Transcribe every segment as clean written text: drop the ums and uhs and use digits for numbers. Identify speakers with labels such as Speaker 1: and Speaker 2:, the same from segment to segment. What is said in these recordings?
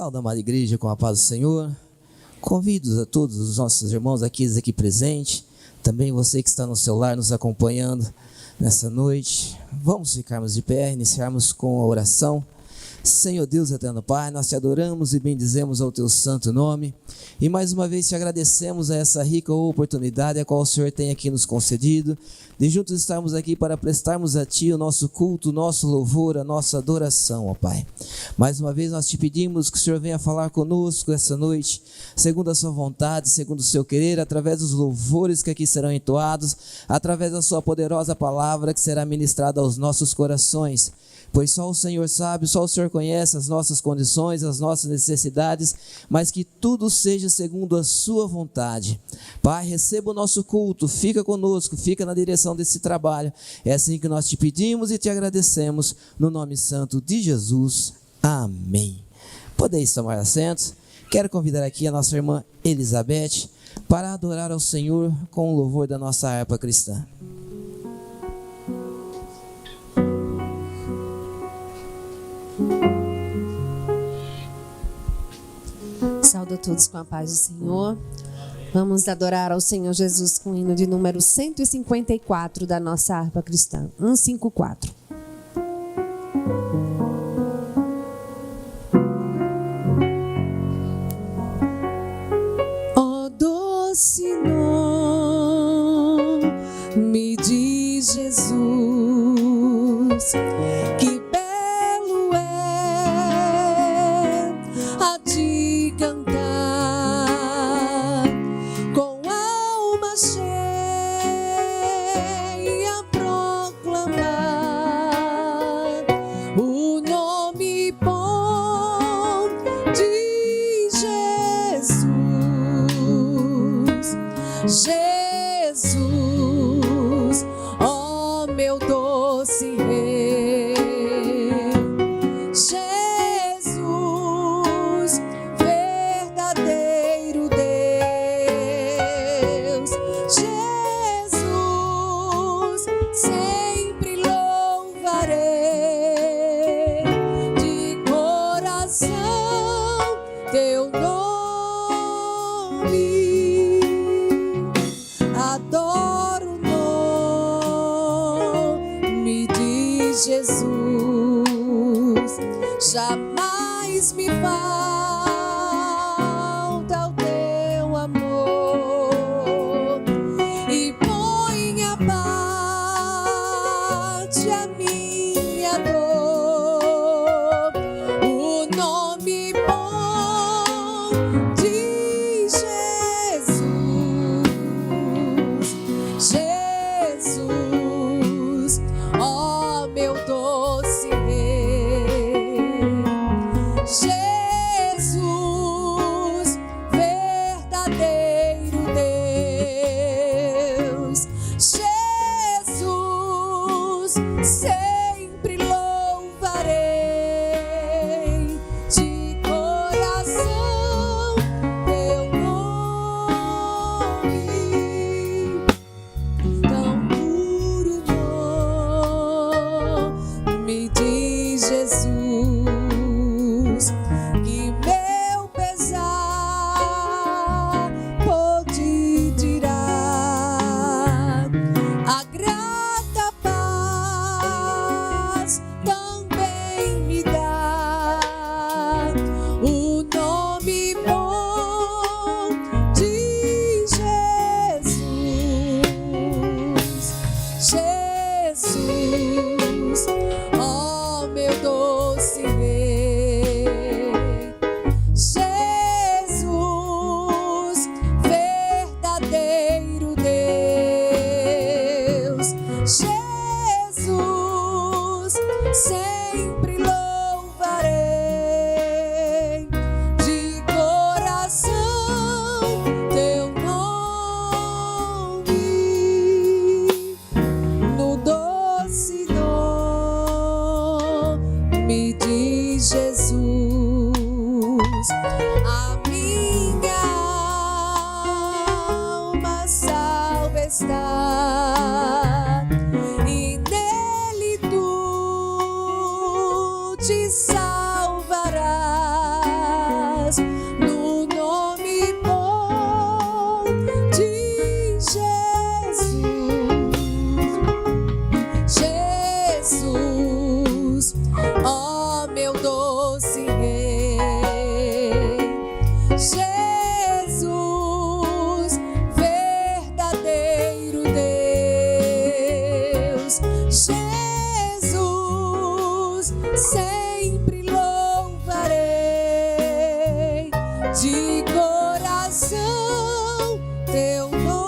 Speaker 1: Saúde, amada igreja, com a paz do Senhor. Convido a todos os nossos irmãos aqui presentes, também você que está no celular nos acompanhando nessa noite. Vamos ficarmos de pé, iniciarmos com a oração. Senhor Deus eterno Pai, nós te adoramos e bendizemos ao teu santo nome, e mais uma vez te agradecemos a essa rica oportunidade a qual o Senhor tem aqui nos concedido, de juntos estarmos aqui para prestarmos a ti o nosso culto, o nosso louvor, a nossa adoração, ó Pai. Mais uma vez nós te pedimos que o Senhor venha falar conosco essa noite, segundo a sua vontade, segundo o seu querer, através dos louvores que aqui serão entoados, através da sua poderosa palavra que será ministrada aos nossos corações. Pois só o Senhor sabe, só o Senhor conhece as nossas condições, as nossas necessidades, mas que tudo seja segundo a sua vontade. Pai, receba o nosso culto, fica conosco, fica na direção desse trabalho. É assim que nós te pedimos e te agradecemos, no nome santo de Jesus. Amém. Podeis tomar assentos. Quero convidar aqui a nossa irmã Elizabeth para adorar ao Senhor com o louvor da nossa harpa cristã.
Speaker 2: Saúdo a todos com a paz do Senhor. Vamos adorar ao Senhor Jesus com o hino de número 154 da nossa harpa cristã. 154. Ó doce nome de Jesus, que belo é a de cantar com alma cheia, proclamar o nome bom de Jesus. Jesus, ó meu doce Rei, Jesus, verdadeiro Deus, Jesus, sempre louvarei de coração teu nome. Adoro o nome de Jesus, jamais me falta o teu amor, e põe a parte a minha dor, o nome bom de Jesus. Jesus, ó meu doce Rei, Jesus, verdadeiro Deus, Jesus, sempre louvarei de coração teu nome. Tão puro nome de Jesus, que meu pesar pode tirar, a grata paz também me dá, o nome bom de Jesus. Jesus, ó meu doce Rei, Jesus, verdadeiro Deus, Jesus, sempre louvarei de coração teu nome. No doce nome de Jesus, a minha alma salva está, e nele tu te salvarás. meu doce Rei. Jesus, verdadeiro Deus. Jesus, sempre louvarei de coração teu nome.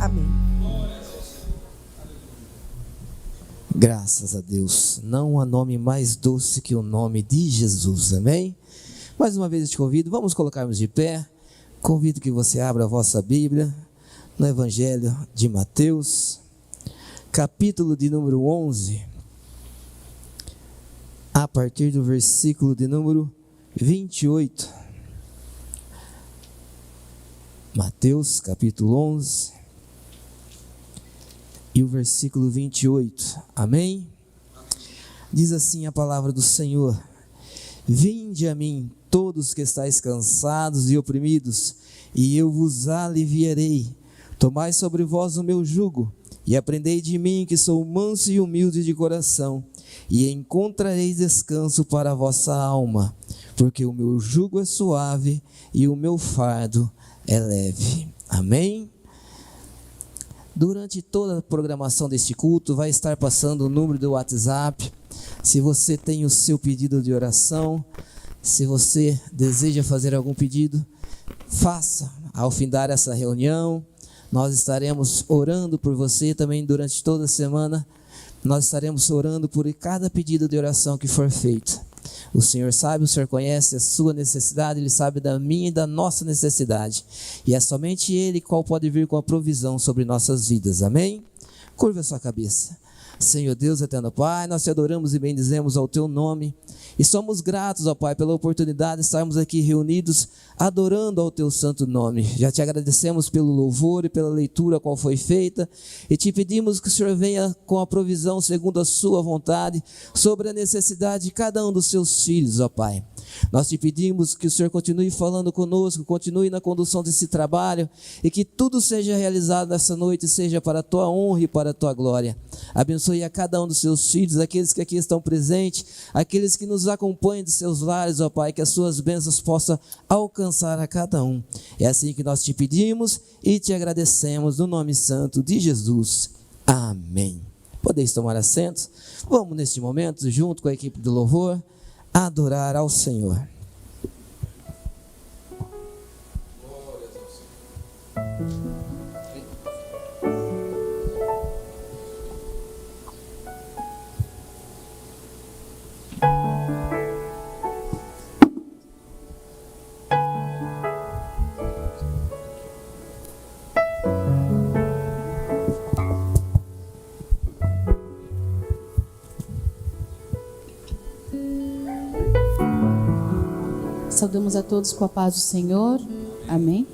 Speaker 2: Amém.
Speaker 1: Graças a Deus. Não há nome mais doce que o nome de Jesus. Amém? Mais uma vez eu te convido, vamos colocarmos de pé. Convido que você abra a vossa Bíblia no Evangelho de Mateus, capítulo de número 11, a partir do versículo de número 28. Mateus, capítulo 11, e o versículo 28. Amém? Diz assim a palavra do Senhor: Vinde a mim, todos que estáis cansados e oprimidos, e eu vos aliviarei. Tomai sobre vós o meu jugo, e aprendei de mim, que sou manso e humilde de coração, e encontrareis descanso para a vossa alma, porque o meu jugo é suave e o meu fardo é leve. Amém? Durante toda a programação deste culto, vai estar passando o número do WhatsApp. Se você tem o seu pedido de oração, se você deseja fazer algum pedido, faça. Ao findar essa reunião, nós estaremos orando por você também durante toda a semana. Nós estaremos orando por cada pedido de oração que for feito. O Senhor sabe, o Senhor conhece a sua necessidade, Ele sabe da minha e da nossa necessidade. E é somente Ele qual pode vir com a provisão sobre nossas vidas. Amém? Curva a sua cabeça. Senhor Deus, eterno Pai, nós te adoramos e bendizemos ao teu nome. E somos gratos, ó Pai, pela oportunidade de estarmos aqui reunidos, adorando ao teu santo nome. Já te agradecemos pelo louvor e pela leitura qual foi feita, e te pedimos que o Senhor venha com a provisão segundo a sua vontade, sobre a necessidade de cada um dos seus filhos, ó Pai. Nós te pedimos que o Senhor continue falando conosco, continue na condução desse trabalho, e que tudo seja realizado nessa noite, seja para a tua honra e para a tua glória. Abençoe a cada um dos seus filhos, aqueles que aqui estão presentes, aqueles que nos acompanham de seus lares, ó Pai, que as suas bênçãos possam alcançar a cada um. É assim que nós te pedimos e te agradecemos no nome santo de Jesus. Amém. Podeis tomar assento. Vamos neste momento, junto com a equipe do louvor, adorar ao Senhor.
Speaker 3: Saudamos a todos com a paz do Senhor. Amém.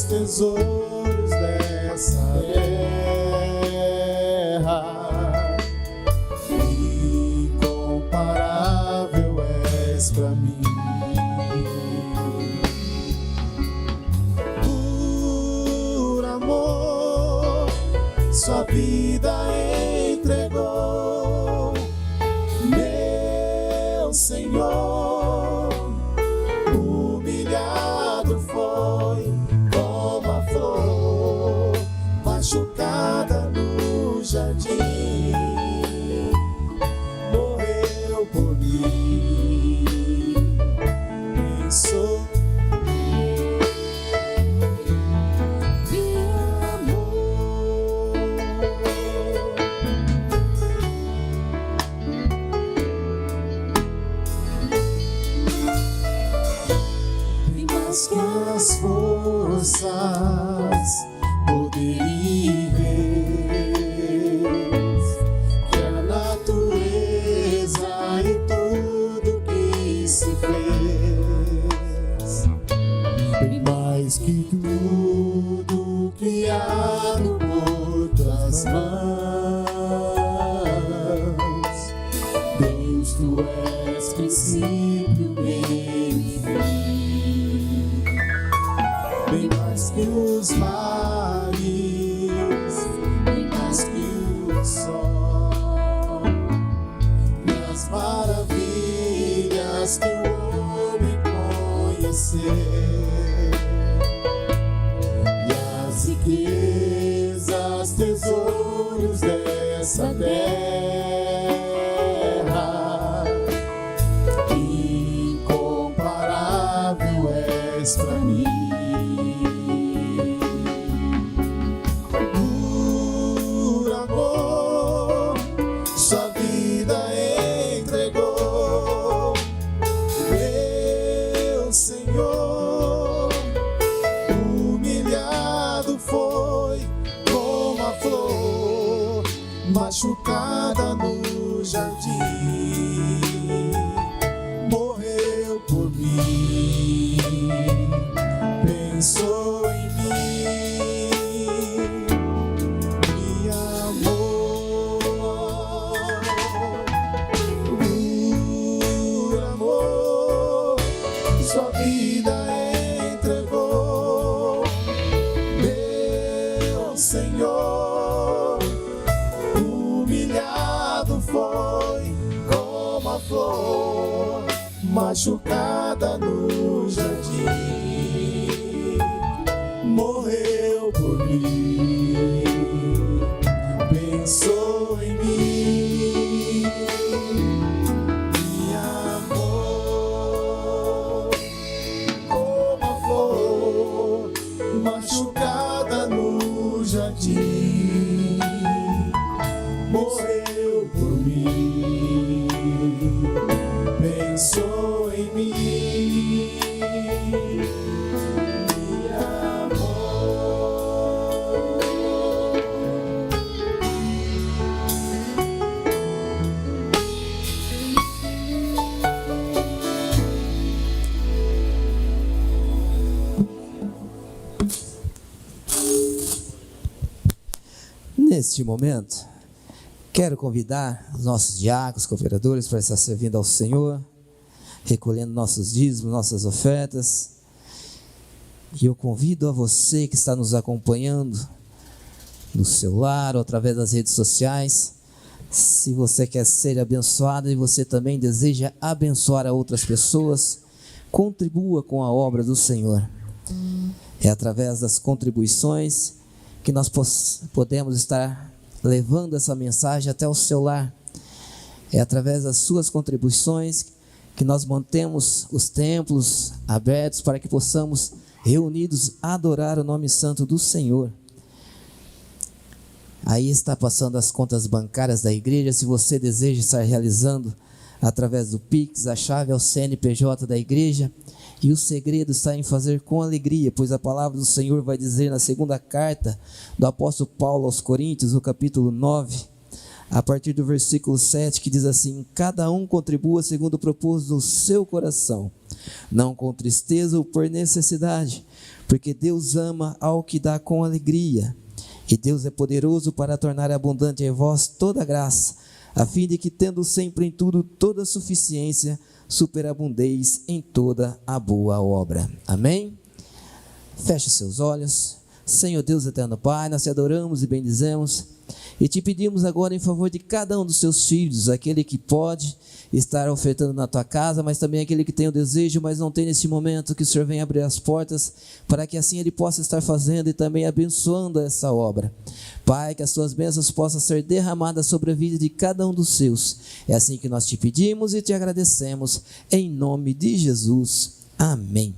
Speaker 4: Tesouros dessa terra, incomparável és pra mim. Por amor, sua vida entregou. és princípio, meio e fim. Bem mais que os mares, bem mais que o sol, nas maravilhas que o homem conhecer. Riquezas, tesouros dessa terra, incomparável és pra mim. Por amor, sua vida entregou, meu Senhor. Foi como a flor machucada no jardim, morreu por mim, pensou em mim, me amou. Por amor, sua vida entregou, Senhor. Humilhado foi como a flor machucada no jardim, morreu por mim, pensou em mim, me amou. Como a flor machucada no jardim, morreu por mim, pensou em mim, me amou.
Speaker 1: Neste momento, quero convidar os nossos diáconos, cooperadores, para estar servindo ao Senhor, recolhendo nossos dízimos, nossas ofertas. E eu convido a você que está nos acompanhando no celular ou através das redes sociais, se você quer ser abençoado e você também deseja abençoar a outras pessoas, contribua com a obra do Senhor. É através das contribuições que nós podemos estar levando essa mensagem até o seu lar. É através das suas contribuições que nós mantemos os templos abertos para que possamos, reunidos, adorar o nome santo do Senhor. Aí está passando as contas bancárias da igreja. Se você deseja estar realizando através do Pix, a chave é o CNPJ da igreja. E o segredo está em fazer com alegria, pois a palavra do Senhor vai dizer na segunda carta do apóstolo Paulo aos Coríntios, no capítulo 9, a partir do versículo 7, que diz assim: cada um contribua segundo o propósito do seu coração, não com tristeza ou por necessidade, porque Deus ama ao que dá com alegria. E Deus é poderoso para tornar abundante em vós toda graça, a fim de que, tendo sempre em tudo toda suficiência, superabundeis em toda a boa obra. Amém? Feche seus olhos. Senhor Deus eterno Pai, nós te adoramos e bendizemos e te pedimos agora em favor de cada um dos teus filhos, aquele que pode estar ofertando na tua casa, mas também aquele que tem o desejo, mas não tem neste momento, que o Senhor venha abrir as portas, para que assim ele possa estar fazendo e também abençoando essa obra. Pai, que as tuas bênçãos possam ser derramadas sobre a vida de cada um dos seus. É assim que nós te pedimos e te agradecemos, em nome de Jesus. Amém.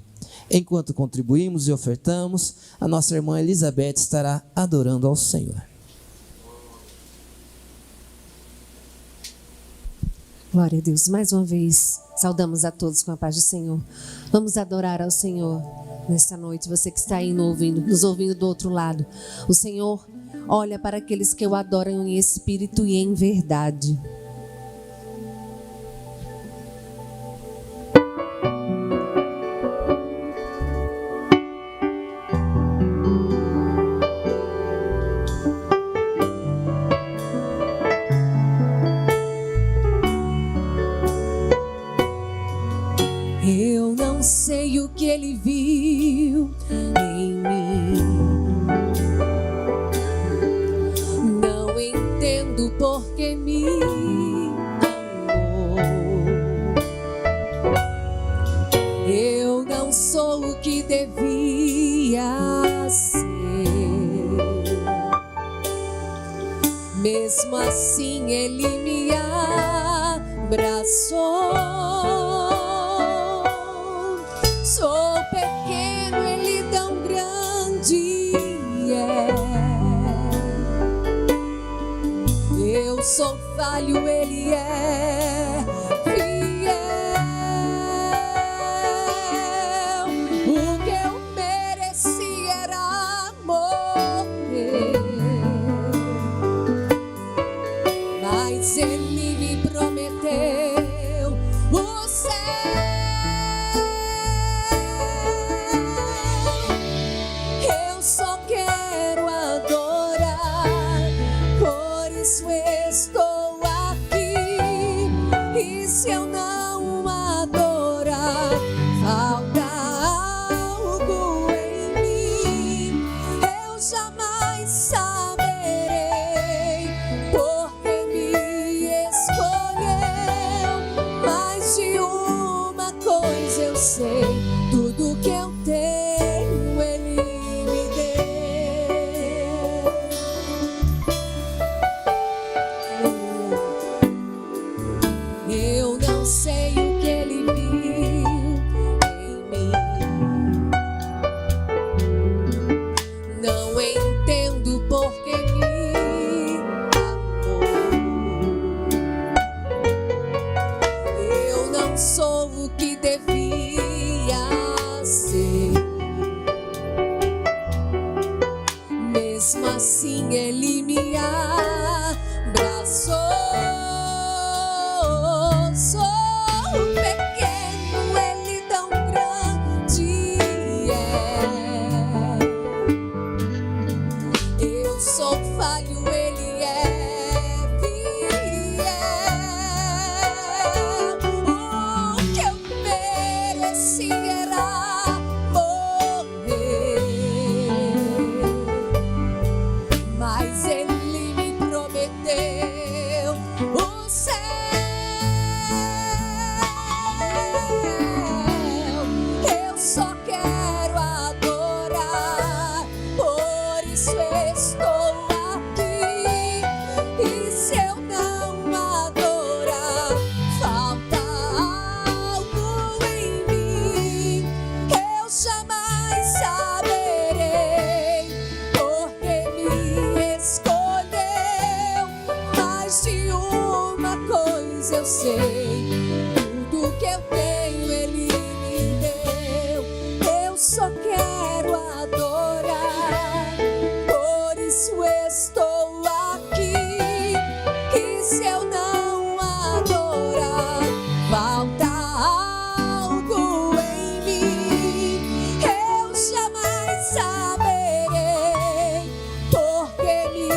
Speaker 1: Enquanto contribuímos e ofertamos, a nossa irmã Elizabeth estará adorando ao Senhor.
Speaker 2: Glória a Deus. Mais uma vez, saudamos a todos com a paz do Senhor. Vamos adorar ao Senhor nesta noite. Você que está aí nos ouvindo do outro lado. O Senhor olha para aqueles que o adoram em espírito e em verdade. amor. Eu não sou o que devia ser. Mesmo assim Ele me abraçou. Sou pequeno, Ele tão grande é. Eu sou falho, Ele é fiel. O que eu mereci era morrer, mas Ele me prometeu o céu. Eu só quero adorar, por isso estou aqui. E se eu não adorar, falta algo em mim. Eu jamais saberei, porque me escolheu. Mas de uma coisa eu sei, tudo que eu tenho Ele me deu. Eu não sei o que Ele viu em mim, não entendo porque me amou. Eu não sou o que devia ser. Mesmo assim Ele me abraçou. Sou pequeno, Ele tão grande é. Eu sou falho, Ele é fiel. O que eu mereci era morrer, mas Ele me prometeu o céu. Eu só quero adorar, por isso estou aqui. E se eu não adorar, falta algo em mim. Eu jamais saberei, porque me escolheu. Mas de uma coisa eu sei, tudo que eu tenho Ele me deu. Eu só quero adorar, por isso estou aqui. E se eu não adorar, falta algo em mim. Eu jamais saberei, porque me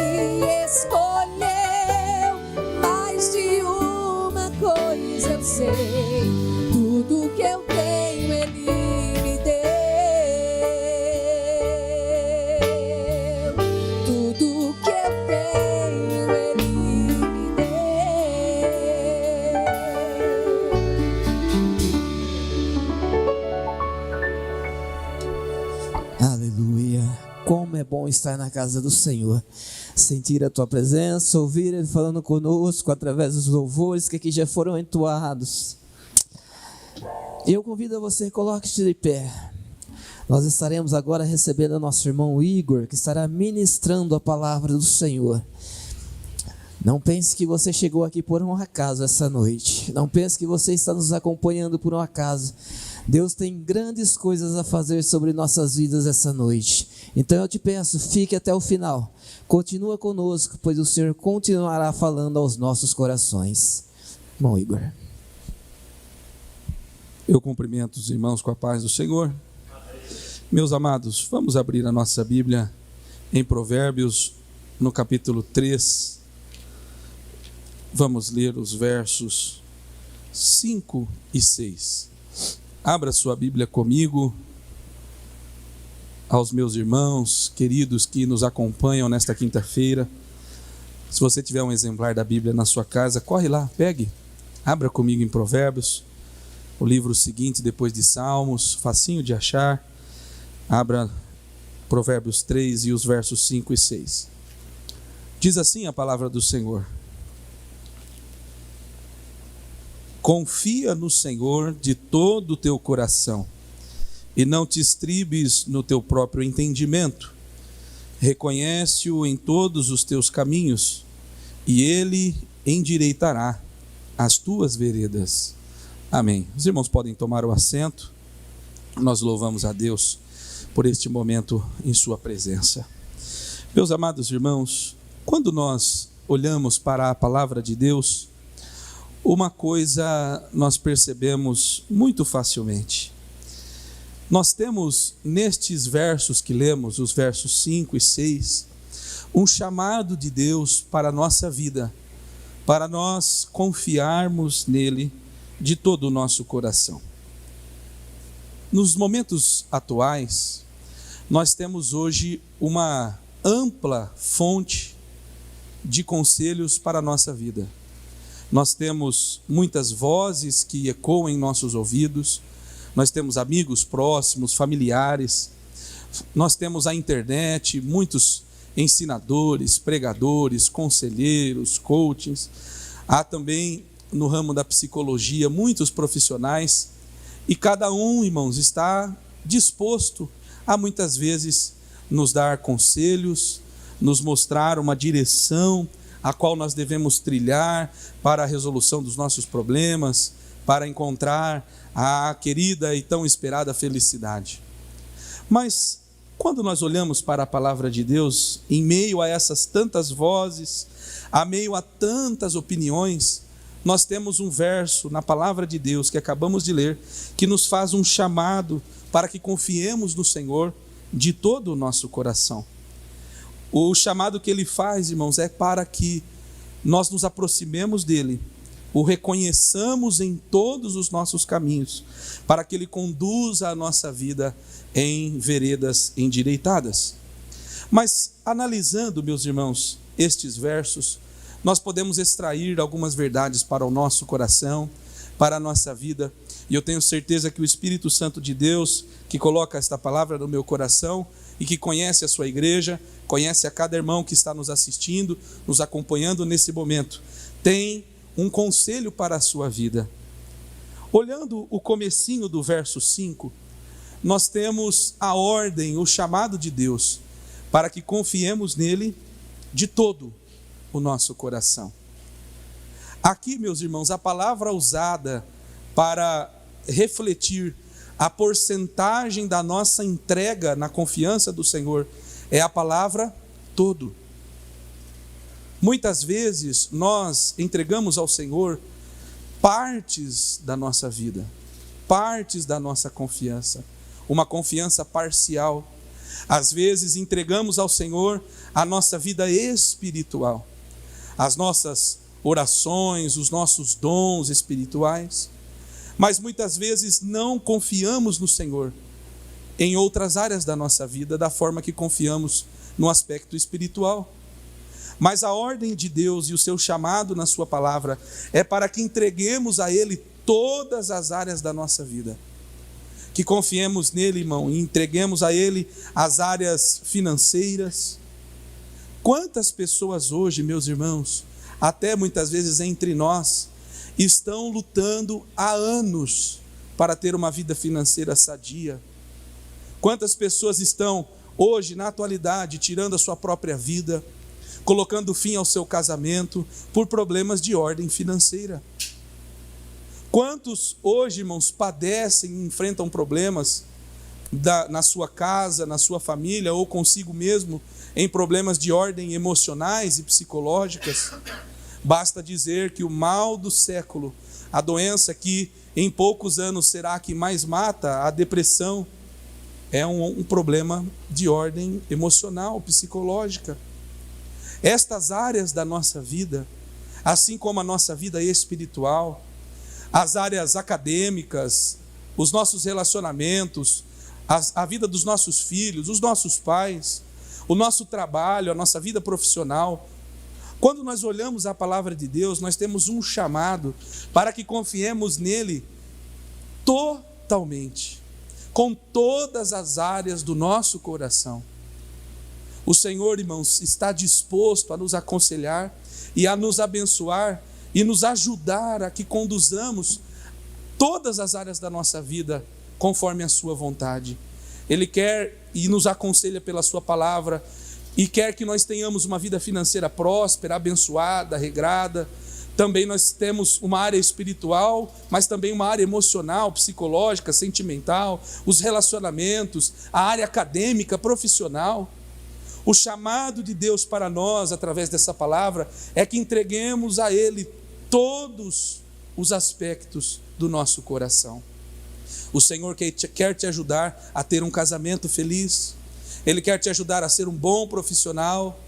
Speaker 2: escolheu. Mas de uma coisa eu sei, tudo que eu tenho Ele me deu. Tudo que eu tenho Ele me deu.
Speaker 1: Aleluia. Como é bom estar na casa do Senhor, sentir a tua presença, ouvir Ele falando conosco através dos louvores que aqui já foram entoados. Eu convido a você, coloque-se de pé. Nós estaremos agora recebendo o nosso irmão Igor, que estará ministrando a palavra do Senhor. Não pense que você chegou aqui por um acaso essa noite. Não pense que você está nos acompanhando por um acaso. Deus tem grandes coisas a fazer sobre nossas vidas essa noite. Então eu te peço, fique até o final. Continua conosco, pois o Senhor continuará falando aos nossos corações. Irmão Igor.
Speaker 5: Eu cumprimento os irmãos com a paz do Senhor. Meus amados, vamos abrir a nossa Bíblia em Provérbios, no capítulo 3. Vamos ler os versos 5 e 6. Abra sua Bíblia comigo. Aos meus irmãos queridos que nos acompanham nesta quinta-feira, Se você tiver um exemplar da Bíblia na sua casa, corre lá, pegue, abra comigo em Provérbios, o livro seguinte depois de Salmos, facinho de achar. Abra Provérbios 3 e os versos 5 e 6. Diz assim a palavra do Senhor: confia no Senhor de todo o teu coração e não te estribes no teu próprio entendimento. Reconhece-o em todos os teus caminhos e ele endireitará as tuas veredas. Amém. Os irmãos podem tomar o assento. Nós louvamos a Deus por este momento em sua presença. Meus amados irmãos, quando nós olhamos para a palavra de Deus, uma coisa nós percebemos muito facilmente. Nós temos nestes versos que lemos, os versos 5 e 6, um chamado de Deus para a nossa vida, para nós confiarmos nele de todo o nosso coração. Nos momentos atuais, nós temos hoje uma ampla fonte de conselhos para a nossa vida. Nós temos muitas vozes que ecoam em nossos ouvidos, nós temos amigos próximos, familiares, nós temos a internet, muitos ensinadores, pregadores, conselheiros, coachings. Há também no ramo da psicologia muitos profissionais e cada um, irmãos, está disposto a muitas vezes nos dar conselhos, nos mostrar uma direção a qual nós devemos trilhar para a resolução dos nossos problemas, para encontrar a querida e tão esperada felicidade. Mas quando nós olhamos para a palavra de Deus, em meio a essas tantas vozes, a meio a tantas opiniões, nós temos um verso na palavra de Deus que acabamos de ler, que nos faz um chamado para que confiemos no Senhor de todo o nosso coração. O chamado que ele faz, irmãos, é para que nós nos aproximemos dele, o reconheçamos em todos os nossos caminhos, para que ele conduza a nossa vida em veredas endireitadas. Mas analisando, meus irmãos, estes versos, nós podemos extrair algumas verdades para o nosso coração, para a nossa vida, e eu tenho certeza que o Espírito Santo de Deus, que coloca esta palavra no meu coração e que conhece a sua igreja, conhece a cada irmão que está nos assistindo, nos acompanhando nesse momento, tem um conselho para a sua vida. Olhando o comecinho do verso 5, nós temos a ordem, o chamado de Deus, para que confiemos nele de todo o nosso coração. Aqui, meus irmãos, a palavra usada para refletir a porcentagem da nossa entrega na confiança do Senhor é a palavra todo. Muitas vezes nós entregamos ao Senhor partes da nossa vida, partes da nossa confiança, uma confiança parcial. Às vezes entregamos ao Senhor a nossa vida espiritual, as nossas orações, os nossos dons espirituais, mas muitas vezes não confiamos no Senhor em outras áreas da nossa vida, da forma que confiamos no aspecto espiritual. Mas a ordem de Deus e o seu chamado na sua palavra é para que entreguemos a Ele todas as áreas da nossa vida. Que confiemos nele, irmão, e entreguemos a Ele as áreas financeiras. Quantas pessoas hoje, meus irmãos, até muitas vezes entre nós, estão lutando há anos para ter uma vida financeira sadia? Quantas pessoas estão hoje, na atualidade, tirando a sua própria vida, colocando fim ao seu casamento por problemas de ordem financeira? Quantos hoje, irmãos, padecem e enfrentam problemas na sua casa, na sua família ou consigo mesmo, em problemas de ordem emocionais e psicológicas? Basta dizer que o mal do século, a doença que em poucos anos será a que mais mata, a depressão, é um problema de ordem emocional, psicológica. Estas áreas da nossa vida, assim como a nossa vida espiritual, as áreas acadêmicas, os nossos relacionamentos, a vida dos nossos filhos, os nossos pais, o nosso trabalho, a nossa vida profissional, Quando nós olhamos a palavra de Deus, nós temos um chamado para que confiemos nele totalmente, com todas as áreas do nosso coração. O Senhor, irmãos, está disposto a nos aconselhar e a nos abençoar e nos ajudar a que conduzamos todas as áreas da nossa vida conforme a sua vontade. Ele quer e nos aconselha pela sua palavra e quer que nós tenhamos uma vida financeira próspera, abençoada, regrada. Também nós temos uma área espiritual, mas também uma área emocional, psicológica, sentimental, os relacionamentos, a área acadêmica, profissional. O chamado de Deus para nós, através dessa palavra, é que entreguemos a Ele todos os aspectos do nosso coração. O Senhor quer te ajudar a ter um casamento feliz, Ele quer te ajudar a ser um bom profissional,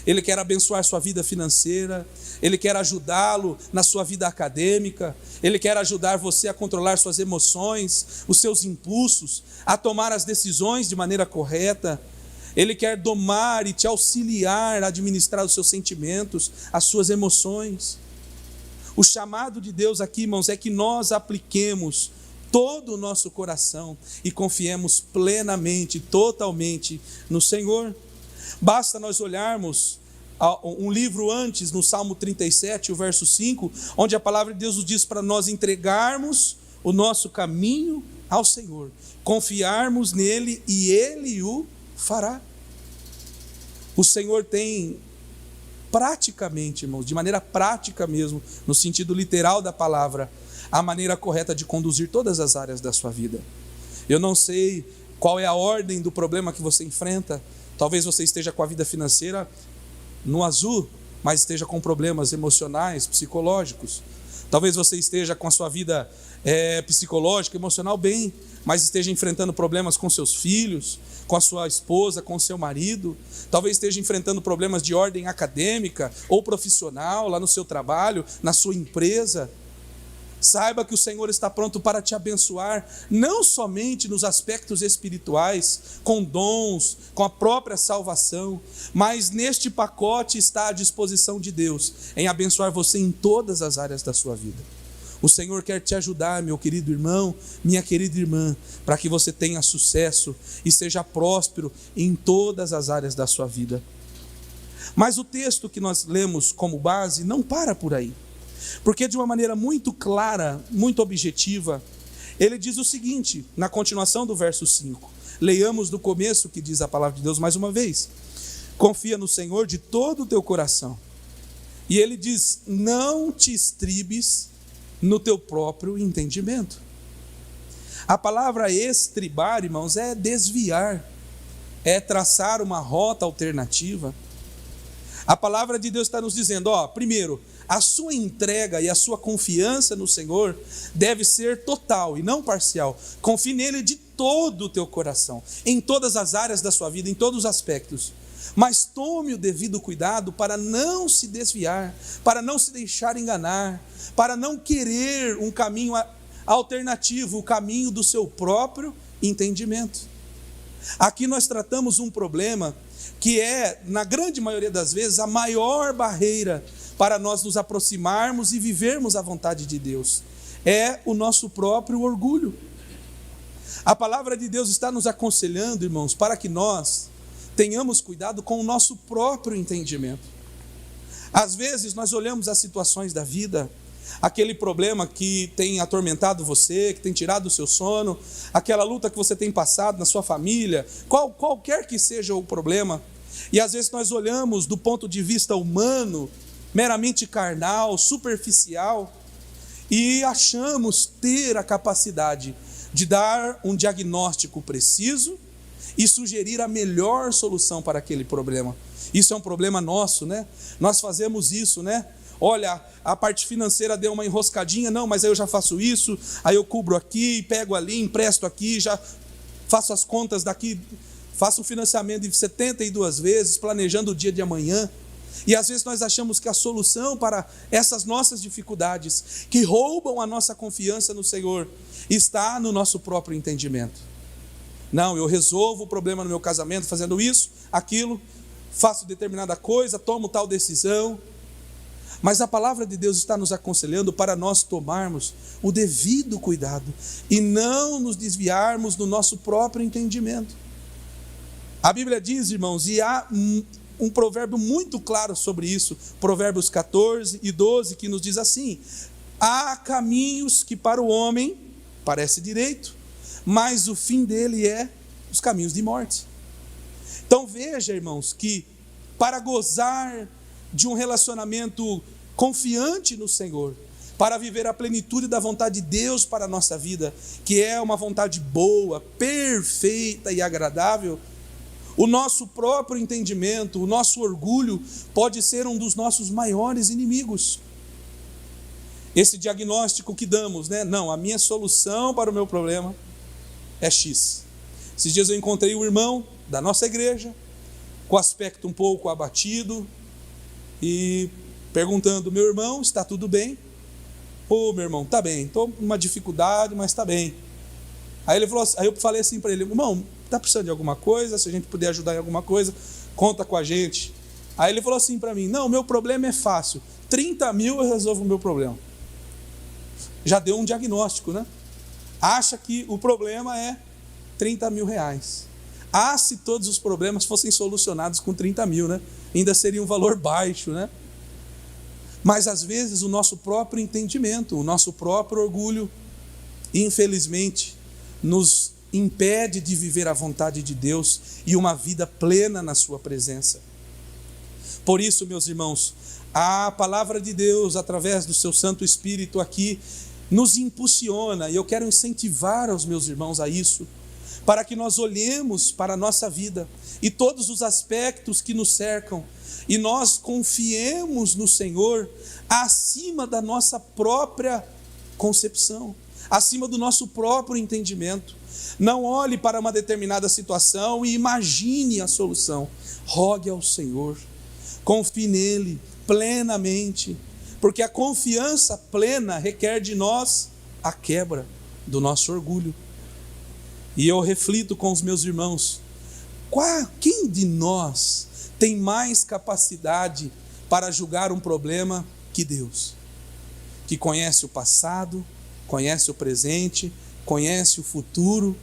Speaker 5: Ele quer abençoar sua vida financeira, Ele quer ajudá-lo na sua vida acadêmica, Ele quer ajudar você a controlar suas emoções, os seus impulsos, a tomar as decisões de maneira correta. Ele quer domar e te auxiliar a administrar os seus sentimentos, as suas emoções. O chamado de Deus aqui, irmãos, é que nós apliquemos todo o nosso coração e confiemos plenamente, totalmente no Senhor. Basta nós olharmos um livro antes, no Salmo 37, o verso 5, onde a palavra de Deus nos diz para nós entregarmos o nosso caminho ao Senhor, confiarmos nele e Ele o fará. O Senhor tem praticamente, irmãos, de maneira prática mesmo, no sentido literal da palavra, a maneira correta de conduzir todas as áreas da sua vida. Eu não sei qual é a ordem do problema que você enfrenta. Talvez você esteja com a vida financeira no azul, mas esteja com problemas emocionais, psicológicos. Talvez você esteja com a sua vida psicológica, emocional bem, mas esteja enfrentando problemas com seus filhos, com a sua esposa, com o seu marido. Talvez esteja enfrentando problemas de ordem acadêmica ou profissional, lá no seu trabalho, na sua empresa. Saiba que o Senhor está pronto para te abençoar, não somente nos aspectos espirituais, com dons, com a própria salvação, mas neste pacote está à disposição de Deus, em abençoar você em todas as áreas da sua vida. O Senhor quer te ajudar, meu querido irmão, minha querida irmã, para que você tenha sucesso e seja próspero em todas as áreas da sua vida. Mas o texto que nós lemos como base não para por aí. Porque de uma maneira muito clara, muito objetiva, ele diz o seguinte, na continuação do verso 5. Leiamos do começo que diz a palavra de Deus mais uma vez. Confia no Senhor de todo o teu coração. E ele diz, não te estribes no teu próprio entendimento. A palavra estribar, irmãos, é desviar, é traçar uma rota alternativa. A palavra de Deus está nos dizendo, primeiro, a sua entrega e a sua confiança no Senhor deve ser total e não parcial. Confie nele de todo o teu coração, em todas as áreas da sua vida, em todos os aspectos. Mas tome o devido cuidado para não se desviar, para não se deixar enganar, para não querer um caminho alternativo, o caminho do seu próprio entendimento. Aqui nós tratamos um problema que é, na grande maioria das vezes, a maior barreira para nós nos aproximarmos e vivermos a vontade de Deus. É o nosso próprio orgulho. A palavra de Deus está nos aconselhando, irmãos, para que nós tenhamos cuidado com o nosso próprio entendimento. Às vezes nós olhamos as situações da vida, aquele problema que tem atormentado você, que tem tirado o seu sono, aquela luta que você tem passado na sua família, qualquer que seja o problema, e às vezes nós olhamos do ponto de vista humano, meramente carnal, superficial, e achamos ter a capacidade de dar um diagnóstico preciso e sugerir a melhor solução para aquele problema. Isso é um problema nosso, né? Nós fazemos isso, né? Olha, a parte financeira deu uma enroscadinha, não, mas aí eu já faço isso, aí eu cubro aqui, pego ali, empresto aqui, já faço as contas daqui, faço um financiamento de 72 vezes, planejando o dia de amanhã. E às vezes nós achamos que a solução para essas nossas dificuldades, que roubam a nossa confiança no Senhor, está no nosso próprio entendimento. Não, eu resolvo o problema no meu casamento fazendo isso, aquilo, faço determinada coisa, tomo tal decisão. Mas a palavra de Deus está nos aconselhando para nós tomarmos o devido cuidado e não nos desviarmos do nosso próprio entendimento. A Bíblia diz, irmãos, e há um provérbio muito claro sobre isso, Provérbios 14 e 12, que nos diz assim: há caminhos que para o homem parece direito, mas o fim dele é os caminhos de morte. Então veja, irmãos, que para gozar de um relacionamento confiante no Senhor, para viver a plenitude da vontade de Deus para a nossa vida, que é uma vontade boa, perfeita e agradável, o nosso próprio entendimento, o nosso orgulho pode ser um dos nossos maiores inimigos. Esse diagnóstico que damos, né? Não, a minha solução para o meu problema é X. Esses dias eu encontrei um irmão da nossa igreja, com aspecto um pouco abatido, e perguntando: meu irmão, está tudo bem? Ô, meu irmão, está bem, estou com uma dificuldade, mas está bem. Aí eu falei assim para ele: irmão, está precisando de alguma coisa? Se a gente puder ajudar em alguma coisa, conta com a gente. Aí ele falou assim para mim: não, meu problema é fácil, 30 mil eu resolvo o meu problema. Já deu um diagnóstico, né? Acha que o problema é 30 mil reais. Ah, se todos os problemas fossem solucionados com 30 mil, né? Ainda seria um valor baixo, né? Mas às vezes o nosso próprio entendimento, o nosso próprio orgulho, infelizmente, nos impede de viver a vontade de Deus e uma vida plena na sua presença. Por isso, meus irmãos, a palavra de Deus, através do seu Santo Espírito aqui, nos impulsiona, e eu quero incentivar os meus irmãos a isso, para que nós olhemos para a nossa vida e todos os aspectos que nos cercam, e nós confiemos no Senhor acima da nossa própria concepção, acima do nosso próprio entendimento. Não olhe para uma determinada situação e imagine a solução. Rogue ao Senhor, confie nele plenamente, porque a confiança plena requer de nós a quebra do nosso orgulho. E eu reflito com os meus irmãos: quem de nós tem mais capacidade para julgar um problema que Deus? Que conhece o passado, conhece o presente, conhece o futuro,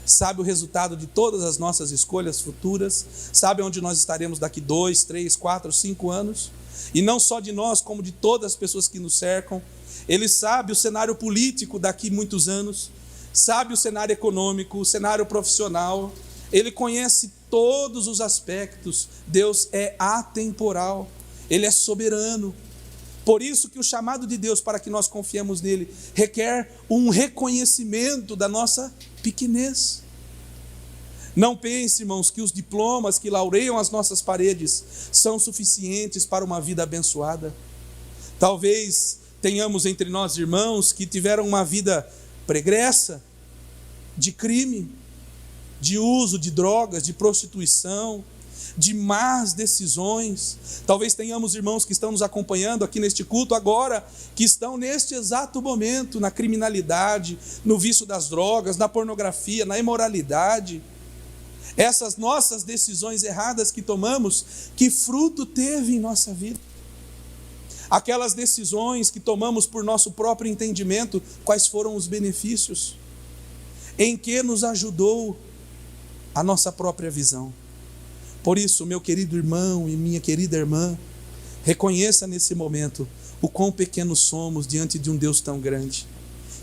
Speaker 5: sabe o resultado de todas as nossas escolhas futuras, sabe onde nós estaremos daqui 2, 3, 4, 5 anos, e não só de nós, como de todas as pessoas que nos cercam. Ele sabe o cenário político daqui muitos anos, sabe o cenário econômico, o cenário profissional, ele conhece todos os aspectos. Deus é atemporal, ele é soberano. Por isso que o chamado de Deus para que nós confiemos nele requer um reconhecimento da nossa pequenez. Não pense, irmãos, que os diplomas que laureiam as nossas paredes são suficientes para uma vida abençoada. Talvez tenhamos entre nós irmãos que tiveram uma vida pregressa, de crime, de uso de drogas, de prostituição, de más decisões. Talvez tenhamos irmãos que estão nos acompanhando aqui neste culto agora, que estão neste exato momento na criminalidade, no vício das drogas, na pornografia, na imoralidade. Essas nossas decisões erradas que tomamos, que fruto teve em nossa vida? Aquelas decisões que tomamos por nosso próprio entendimento, quais foram os benefícios? Em que nos ajudou a nossa própria visão? Por isso, meu querido irmão e minha querida irmã, reconheça nesse momento o quão pequenos somos diante de um Deus tão grande,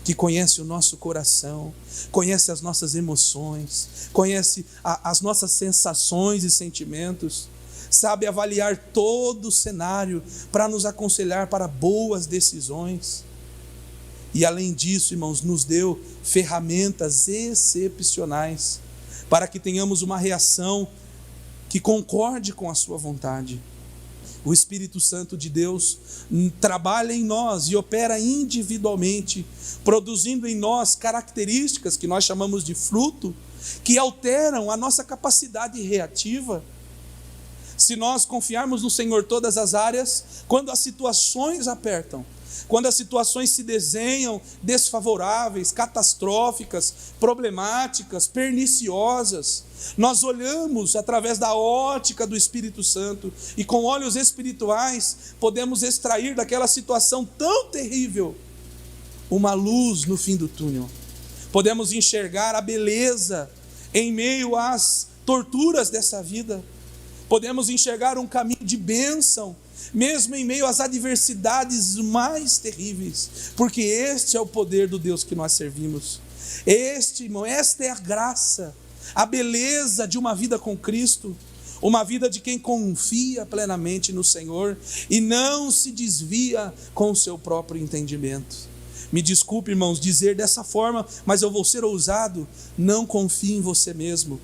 Speaker 5: que conhece o nosso coração, conhece as nossas emoções, conhece as nossas sensações e sentimentos, sabe avaliar todo o cenário para nos aconselhar para boas decisões. E além disso, irmãos, nos deu ferramentas excepcionais para que tenhamos uma reação que concorde com a sua vontade. O Espírito Santo de Deus trabalha em nós e opera individualmente, produzindo em nós características que nós chamamos de fruto, que alteram a nossa capacidade reativa. Se nós confiarmos no Senhor todas as áreas, quando as situações apertam, quando as situações se desenham desfavoráveis, catastróficas, problemáticas, perniciosas, nós olhamos através da ótica do Espírito Santo e com olhos espirituais podemos extrair daquela situação tão terrível uma luz no fim do túnel. Podemos enxergar a beleza em meio às torturas dessa vida. Podemos enxergar um caminho de bênção, mesmo em meio às adversidades mais terríveis, porque este é o poder do Deus que nós servimos. Irmão, esta é a graça, a beleza de uma vida com Cristo, uma vida de quem confia plenamente no Senhor e não se desvia com o seu próprio entendimento. Me desculpe, irmãos, dizer dessa forma, mas eu vou ser ousado: não confie em você mesmo.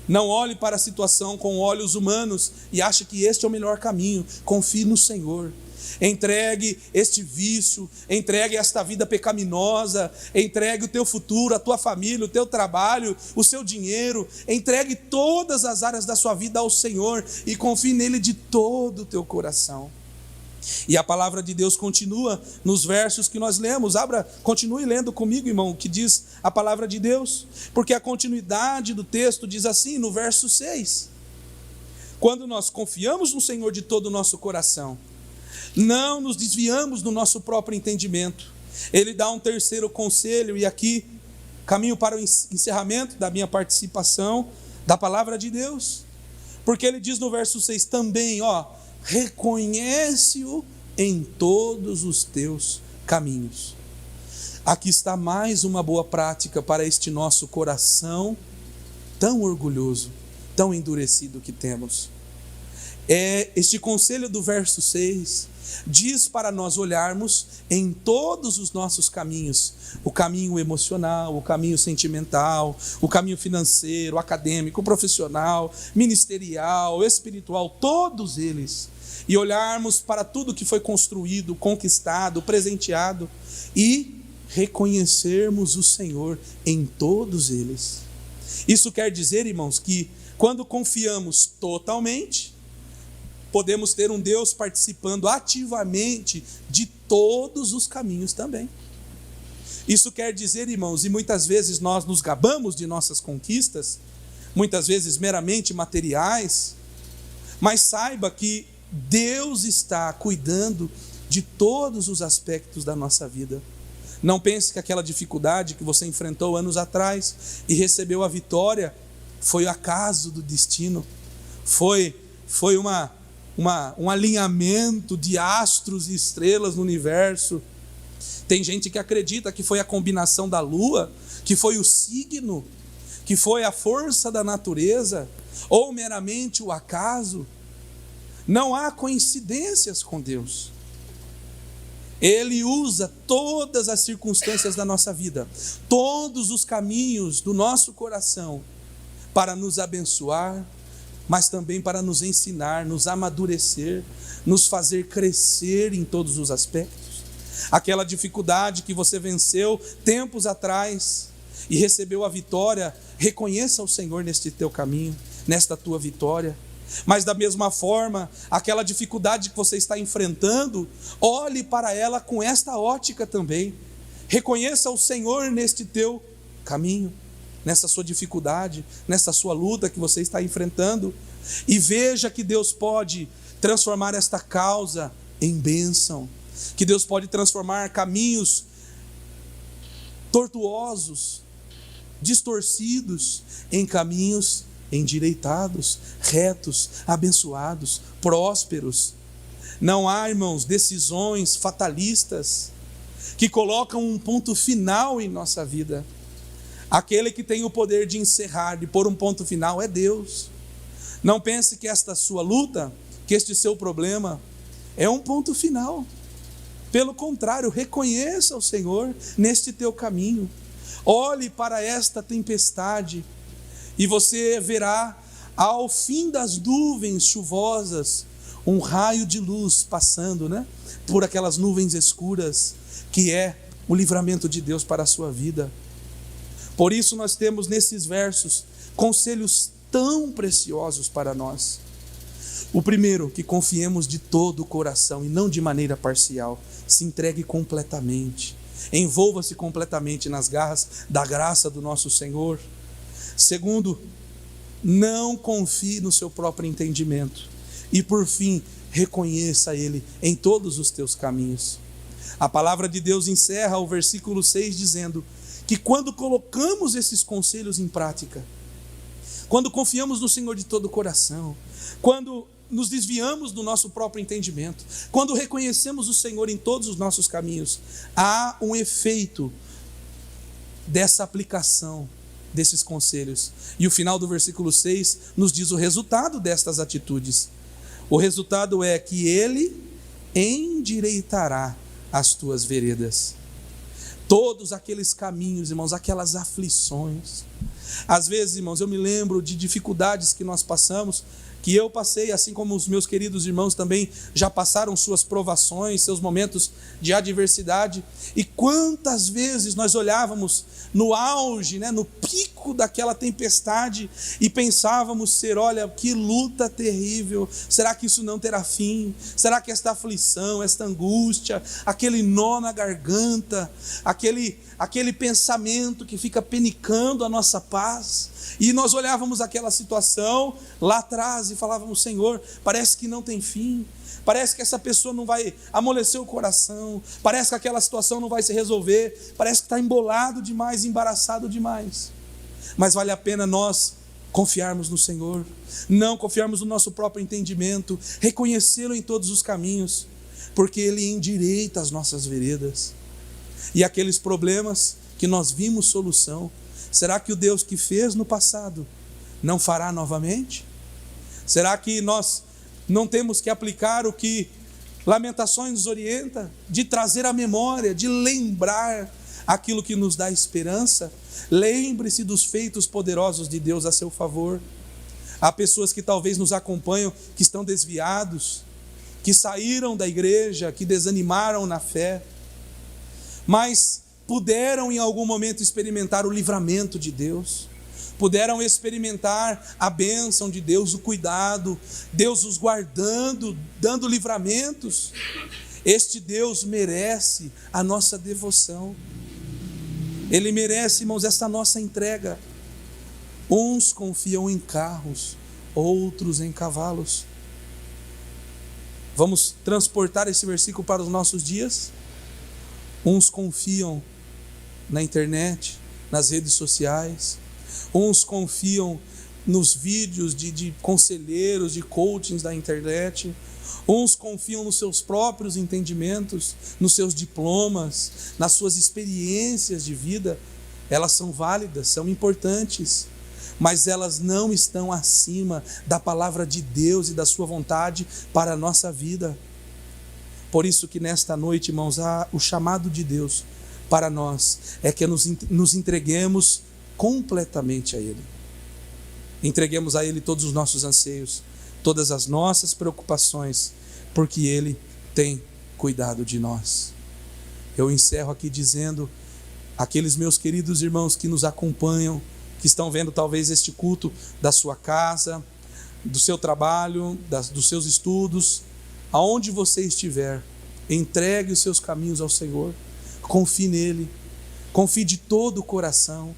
Speaker 5: Não olhe para a situação com olhos humanos e ache que este é o melhor caminho. Confie no Senhor. Entregue este vício, entregue esta vida pecaminosa, entregue o teu futuro, a tua família, o teu trabalho, o seu dinheiro, entregue todas as áreas da sua vida ao Senhor e confie nele de todo o teu coração. E a palavra de Deus continua nos versos que nós lemos. Continue lendo comigo, irmão, o que diz a palavra de Deus, porque a continuidade do texto diz assim, no verso 6: quando nós confiamos no Senhor de todo o nosso coração, não nos desviamos do nosso próprio entendimento. Ele dá um terceiro conselho, e aqui caminho para o encerramento da minha participação da palavra de Deus, porque ele diz no verso 6 também, reconhece-o em todos os teus caminhos. Aqui está mais uma boa prática para este nosso coração tão orgulhoso, tão endurecido que temos. Este conselho do verso 6 diz para nós olharmos em todos os nossos caminhos: o caminho emocional, o caminho sentimental, o caminho financeiro, acadêmico, profissional, ministerial, espiritual, todos eles, e olharmos para tudo que foi construído, conquistado, presenteado, e reconhecermos o Senhor em todos eles. Isso quer dizer, irmãos, que quando confiamos totalmente, podemos ter um Deus participando ativamente de todos os caminhos também. Isso quer dizer, irmãos, e muitas vezes nós nos gabamos de nossas conquistas, muitas vezes meramente materiais, mas saiba que Deus está cuidando de todos os aspectos da nossa vida. Não pense que aquela dificuldade que você enfrentou anos atrás e recebeu a vitória foi o acaso do destino, foi um alinhamento de astros e estrelas no universo. Tem gente que acredita que foi a combinação da lua, que foi o signo, que foi a força da natureza, ou meramente o acaso. Não há coincidências com Deus. Ele usa todas as circunstâncias da nossa vida, todos os caminhos do nosso coração, para nos abençoar, mas também para nos ensinar, nos amadurecer, nos fazer crescer em todos os aspectos. Aquela dificuldade que você venceu tempos atrás e recebeu a vitória, reconheça o Senhor neste teu caminho, nesta tua vitória. Mas da mesma forma, aquela dificuldade que você está enfrentando, olhe para ela com esta ótica também. Reconheça o Senhor neste teu caminho, nessa sua dificuldade, nessa sua luta que você está enfrentando, e veja que Deus pode transformar esta causa em bênção, que Deus pode transformar caminhos tortuosos, distorcidos, em caminhos endireitados, retos, abençoados, prósperos. Não há, irmãos, decisões fatalistas que colocam um ponto final em nossa vida. Aquele que tem o poder de encerrar, de pôr um ponto final, é Deus. Não pense que esta sua luta, que este seu problema é um ponto final. Pelo contrário, reconheça o Senhor neste teu caminho. Olhe para esta tempestade e você verá, ao fim das nuvens chuvosas, um raio de luz passando, por aquelas nuvens escuras, que é o livramento de Deus para a sua vida. Por isso nós temos nesses versos conselhos tão preciosos para nós. O primeiro, que confiemos de todo o coração e não de maneira parcial. Se entregue completamente. Envolva-se completamente nas garras da graça do nosso Senhor. Segundo, não confie no seu próprio entendimento. E por fim, reconheça Ele em todos os teus caminhos. A palavra de Deus encerra o versículo 6 dizendo que quando colocamos esses conselhos em prática, quando confiamos no Senhor de todo o coração, quando nos desviamos do nosso próprio entendimento, quando reconhecemos o Senhor em todos os nossos caminhos, há um efeito dessa aplicação desses conselhos. E o final do versículo 6 nos diz o resultado destas atitudes. O resultado é que Ele endireitará as tuas veredas. Todos aqueles caminhos, irmãos, aquelas aflições. Às vezes, irmãos, eu me lembro de dificuldades que nós passamos, que eu passei, assim como os meus queridos irmãos também já passaram suas provações, seus momentos de adversidade. E quantas vezes nós olhávamos no auge, no pico daquela tempestade e pensávamos ser, olha, que luta terrível, será que isso não terá fim? Será que esta aflição, esta angústia, aquele nó na garganta, aquele pensamento que fica penicando a nossa paz, e nós olhávamos aquela situação lá atrás e falávamos, Senhor, parece que não tem fim, parece que essa pessoa não vai amolecer o coração, parece que aquela situação não vai se resolver, parece que está embolado demais, embaraçado demais. Mas vale a pena nós confiarmos no Senhor, não confiarmos no nosso próprio entendimento, reconhecê-lo em todos os caminhos, porque Ele endireita as nossas veredas. E aqueles problemas que nós vimos solução, será que o Deus que fez no passado não fará novamente? Será que nós não temos que aplicar o que Lamentações nos orienta, de trazer à memória, de lembrar aquilo que nos dá esperança? Lembre-se dos feitos poderosos de Deus a seu favor. Há pessoas que talvez nos acompanham, que estão desviados, que saíram da igreja, que desanimaram na fé, mas puderam em algum momento experimentar o livramento de Deus, puderam experimentar a bênção de Deus, o cuidado, Deus os guardando, dando livramentos. Este Deus merece a nossa devoção, Ele merece, irmãos, esta nossa entrega. Uns confiam em carros, outros em cavalos. Vamos transportar esse versículo para os nossos dias? Uns confiam na internet, nas redes sociais. Uns confiam nos vídeos de conselheiros, de coachings da internet. Uns confiam nos seus próprios entendimentos, nos seus diplomas, nas suas experiências de vida. Elas são válidas, são importantes, mas elas não estão acima da palavra de Deus e da sua vontade para a nossa vida. Por isso que nesta noite, irmãos, o chamado de Deus para nós é que nos entreguemos completamente a Ele. Entreguemos a Ele todos os nossos anseios, todas as nossas preocupações, porque Ele tem cuidado de nós. Eu encerro aqui dizendo, aqueles meus queridos irmãos que nos acompanham, que estão vendo talvez este culto da sua casa, do seu trabalho, dos seus estudos, aonde você estiver, entregue os seus caminhos ao Senhor, confie nele, confie de todo o coração.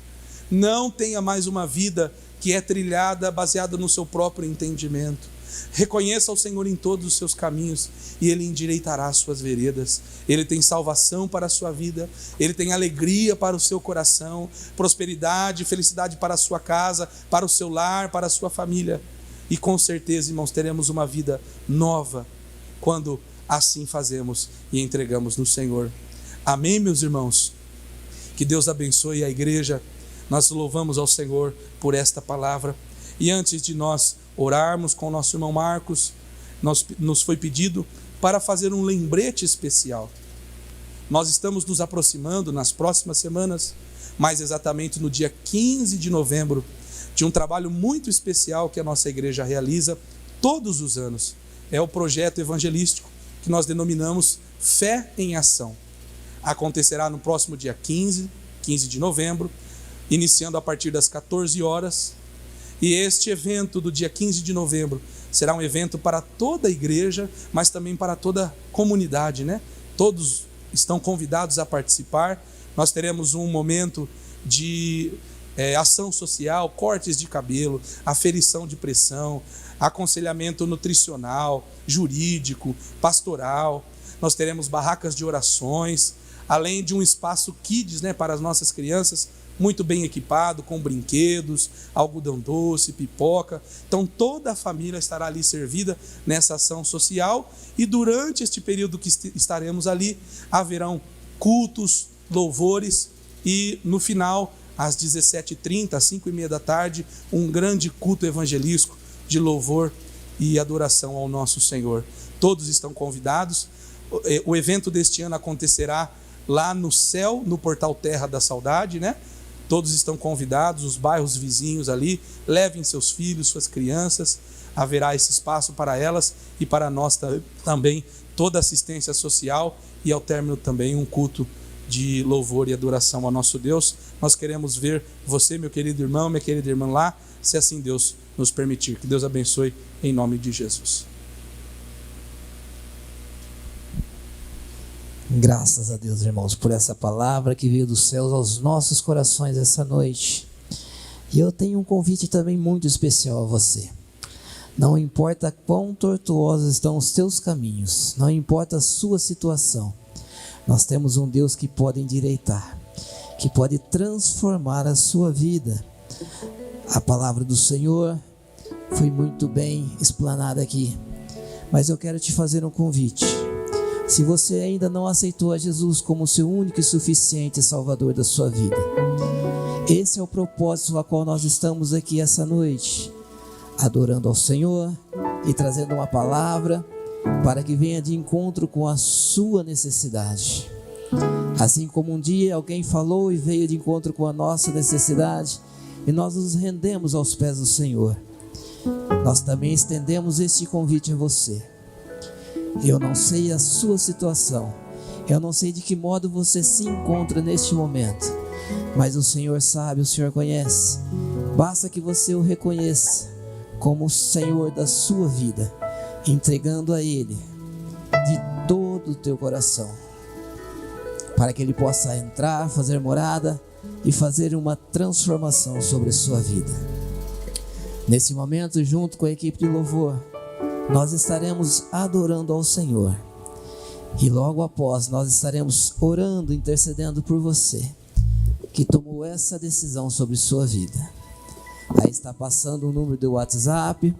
Speaker 5: Não tenha mais uma vida que é trilhada baseada no seu próprio entendimento. Reconheça o Senhor em todos os seus caminhos e Ele endireitará as suas veredas. Ele tem salvação para a sua vida, Ele tem alegria para o seu coração, prosperidade, felicidade para a sua casa, para o seu lar, para a sua família. E com certeza, irmãos, teremos uma vida nova quando assim fazemos e entregamos no Senhor. Amém, meus irmãos? Que Deus abençoe a igreja. Nós louvamos ao Senhor por esta palavra. E antes de nós orarmos com o nosso irmão Marcos, nos foi pedido para fazer um lembrete especial. Nós estamos nos aproximando nas próximas semanas, mais exatamente no dia 15 de novembro, de um trabalho muito especial que a nossa igreja realiza todos os anos. É o projeto evangelístico que nós denominamos Fé em Ação. Acontecerá no próximo dia 15 de novembro, iniciando a partir das 14 horas. E este evento do dia 15 de novembro Será um evento para toda a igreja, mas também para toda a comunidade, né? Todos estão convidados a participar. Nós teremos um momento de ação social, cortes de cabelo, aferição de pressão, aconselhamento nutricional, jurídico, pastoral. Nós teremos barracas de orações, além de um espaço kids, né, para as nossas crianças, muito bem equipado, com brinquedos, algodão doce, pipoca. Então toda a família estará ali servida nessa ação social, e durante este período que estaremos ali, haverão cultos, louvores, e no final, às 17h30, às 5h30 da tarde, um grande culto evangelístico de louvor e adoração ao nosso Senhor. Todos estão convidados. O evento deste ano acontecerá lá no céu, no Portal Terra da Saudade, né? Todos estão convidados, os bairros vizinhos ali, levem seus filhos, suas crianças, haverá esse espaço para elas e para nós também, toda assistência social, e ao término também um culto de louvor e adoração ao nosso Deus. Nós queremos ver você, meu querido irmão, minha querida irmã, lá, se assim Deus nos permitir. Que Deus abençoe em nome de Jesus.
Speaker 1: Graças a Deus, irmãos, por essa palavra que veio dos céus aos nossos corações essa noite. E eu tenho um convite também muito especial a você. Não importa quão tortuosos estão os teus caminhos, não importa a sua situação, nós temos um Deus que pode endireitar, que pode transformar a sua vida. A palavra do Senhor foi muito bem explanada aqui, mas eu quero te fazer um convite. Se você ainda não aceitou a Jesus como seu único e suficiente Salvador da sua vida, esse é o propósito a qual nós estamos aqui essa noite, adorando ao Senhor e trazendo uma palavra para que venha de encontro com a sua necessidade. Assim como um dia alguém falou e veio de encontro com a nossa necessidade, e nós nos rendemos aos pés do Senhor, nós também estendemos este convite a você. Eu não sei a sua situação, eu não sei de que modo você se encontra neste momento, mas o Senhor sabe, o Senhor conhece. Basta que você o reconheça como o Senhor da sua vida, entregando a Ele de todo o teu coração, para que Ele possa entrar, fazer morada e fazer uma transformação sobre a sua vida. Nesse momento, junto com a equipe de louvor, nós estaremos adorando ao Senhor, e logo após nós estaremos orando, intercedendo por você que tomou essa decisão sobre sua vida. Aí está passando o número do WhatsApp,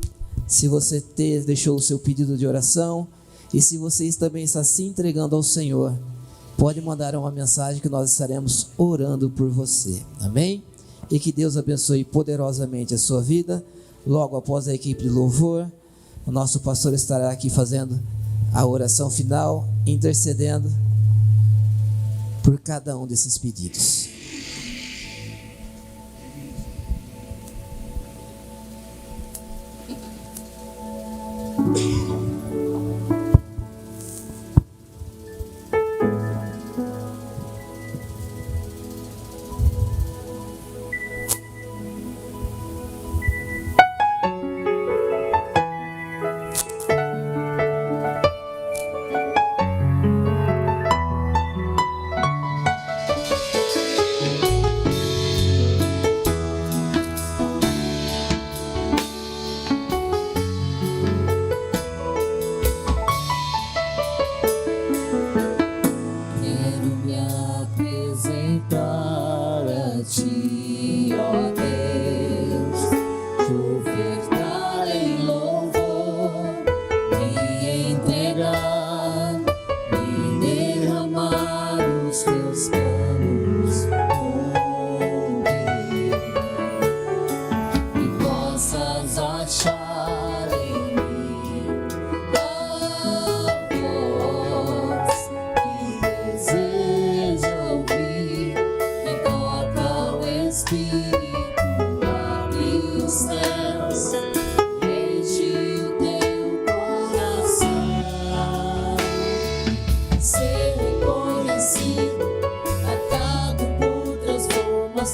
Speaker 1: se você deixou o seu pedido de oração, e se você também está se entregando ao Senhor, pode mandar uma mensagem que nós estaremos orando por você, amém? E que Deus abençoe poderosamente a sua vida. Logo após a equipe de louvor, o nosso pastor estará aqui fazendo a oração final, intercedendo por cada um desses pedidos.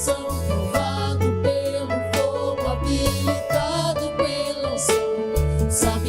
Speaker 6: Provado pelo fogo, habilitado pela unção.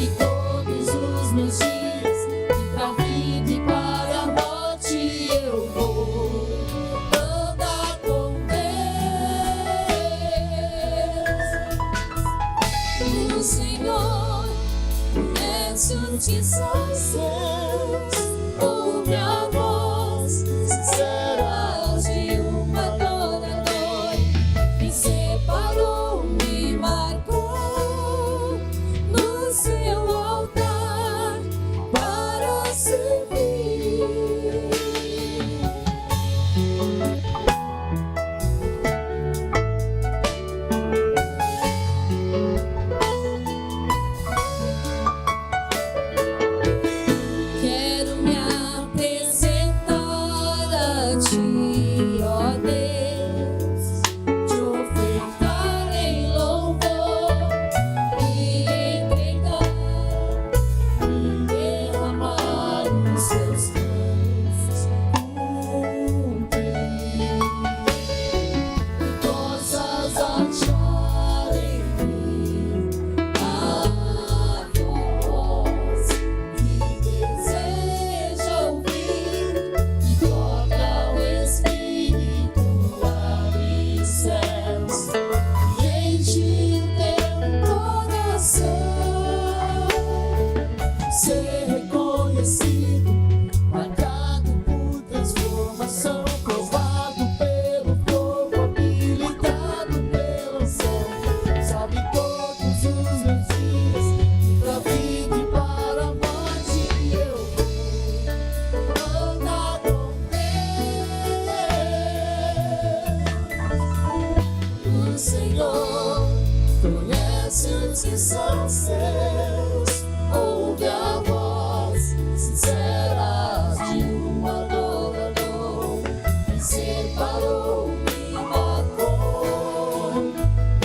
Speaker 4: que são seus, ouve a voz sincera de um adorador que separou e marcou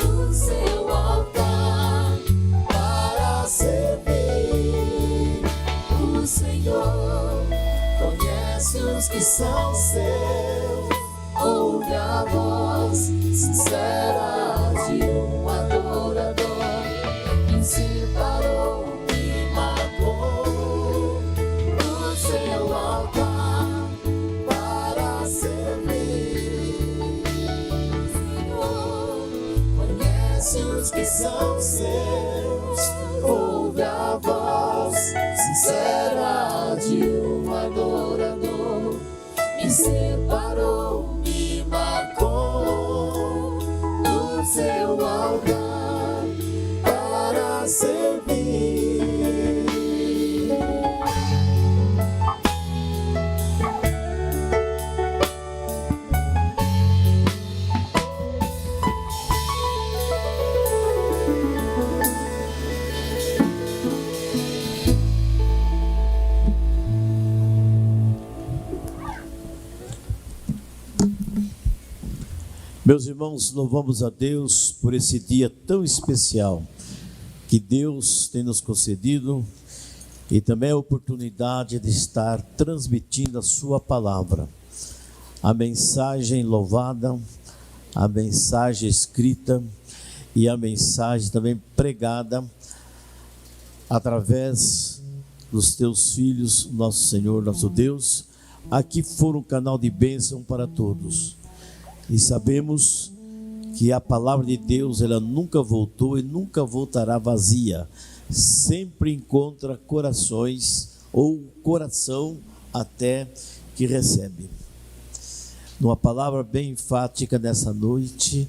Speaker 4: no seu altar para servir o Senhor. Conhece os que são seus, ouve a voz sincera de um adorador que separou e marcou o seu altar para servir. Senhor, conhece os que são seus, ouve a voz sincera de um adorador que separou e marcou no seu altar para servir.
Speaker 6: Meus irmãos, louvamos a Deus por esse dia tão especial que Deus tem nos concedido e também a oportunidade de estar transmitindo a sua palavra. A mensagem louvada, a mensagem escrita e a mensagem também pregada através dos teus filhos, nosso Senhor, nosso Deus. Aqui for um canal de bênção para todos. E sabemos que a palavra de Deus, ela nunca voltou e nunca voltará vazia. Sempre encontra corações ou coração até que recebe. Numa palavra bem enfática nessa noite,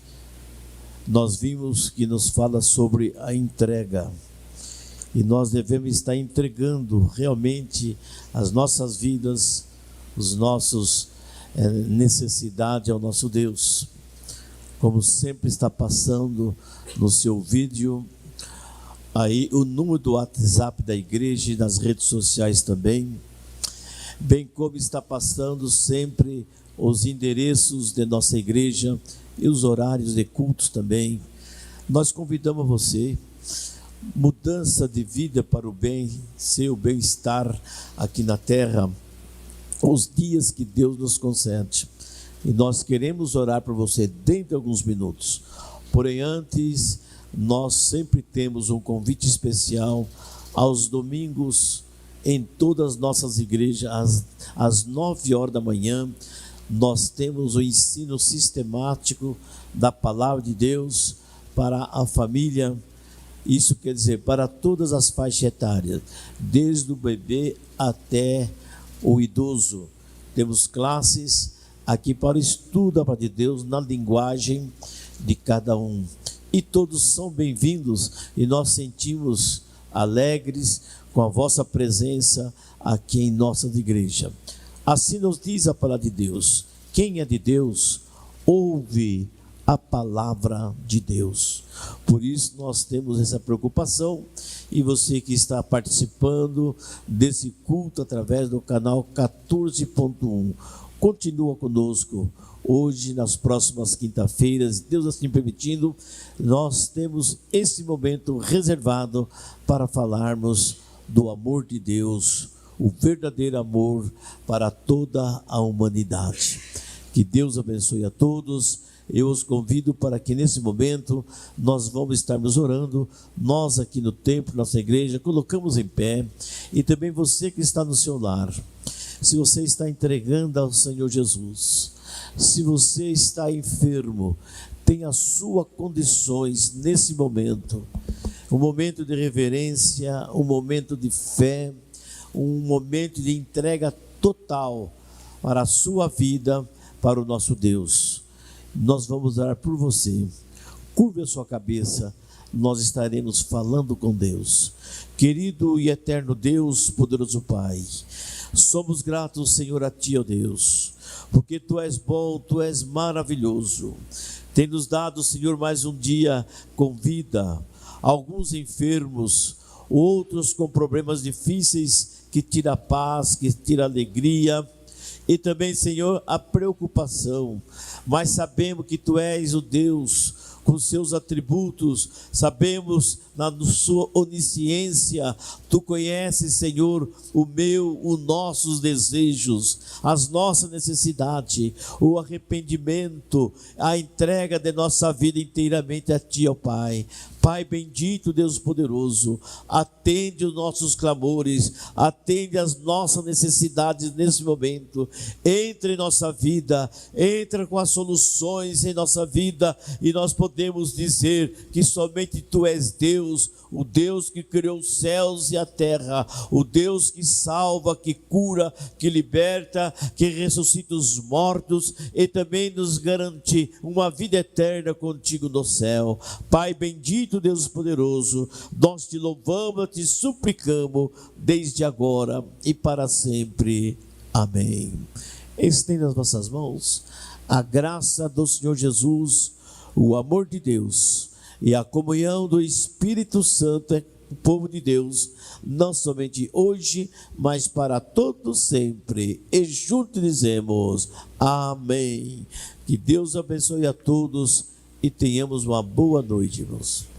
Speaker 6: nós vimos que nos fala sobre a entrega. E nós devemos estar entregando realmente as nossas vidas, os nossos necessidade ao nosso Deus. Como sempre está passando no seu vídeo aí o número do WhatsApp da igreja e nas redes sociais também, bem como está passando sempre os endereços de nossa igreja e os horários de cultos também. Nós convidamos você, mudança de vida para o bem, seu bem-estar aqui na terra, os dias que Deus nos concede. E nós queremos orar por você dentro de alguns minutos. Porém, antes, nós sempre temos um convite especial aos domingos em todas as nossas igrejas, às 9 horas da manhã. Nós temos o ensino sistemático da palavra de Deus para a família. Isso quer dizer, para todas as faixas etárias, desde o bebê até o idoso. Temos classes aqui para o estudo da palavra de Deus na linguagem de cada um. E todos são bem-vindos e nós sentimos alegres com a vossa presença aqui em nossa igreja. Assim nos diz a palavra de Deus. Quem é de Deus, ouve a palavra de Deus. Por isso nós temos essa preocupação, e você que está participando desse culto através do canal 14.1, continua conosco. Hoje, nas próximas quinta-feiras, Deus assim permitindo, nós temos esse momento reservado para falarmos do amor de Deus, o verdadeiro amor para toda a humanidade. Que Deus abençoe a todos. Eu os convido para que nesse momento nós vamos estarmos orando. Nós aqui no templo, nossa igreja, colocamos em pé. E também você que está no seu lar, se você está entregando ao Senhor Jesus, se você está enfermo, tem as suas condições nesse momento, um momento de reverência, um momento de fé, um momento de entrega total para a sua vida, para o nosso Deus. Nós vamos orar por você. Curve a sua cabeça, nós estaremos falando com Deus. Querido e eterno Deus, poderoso Pai, somos gratos, Senhor, a Ti, ó Deus, porque Tu és bom, Tu és maravilhoso. Tem nos dado, Senhor, mais um dia com vida. alguns enfermos, outros com problemas difíceis, que tira a paz, que tira a alegria, e também, Senhor, a preocupação, mas sabemos que Tu és o Deus com seus atributos, sabemos na sua onisciência, Tu conheces, Senhor, os nossos desejos, as nossas necessidades, o arrependimento, a entrega de nossa vida inteiramente a Ti, ó Pai. Pai bendito, Deus poderoso, atende os nossos clamores, atende as nossas necessidades nesse momento, entra em nossa vida, entra com as soluções em nossa vida, e nós podemos dizer que somente Tu és Deus, o Deus que criou os céus e a terra, o Deus que salva, que cura, que liberta, que ressuscita os mortos e também nos garante uma vida eterna contigo no céu. Pai bendito, Deus poderoso, nós Te louvamos, Te suplicamos desde agora e para sempre. Amém. Estenda as vossas mãos, a graça do Senhor Jesus, o amor de Deus e a comunhão do Espírito Santo é o povo de Deus, não somente hoje, mas para todo sempre. E juntos dizemos amém. Que Deus abençoe a todos e tenhamos uma boa noite, irmãos.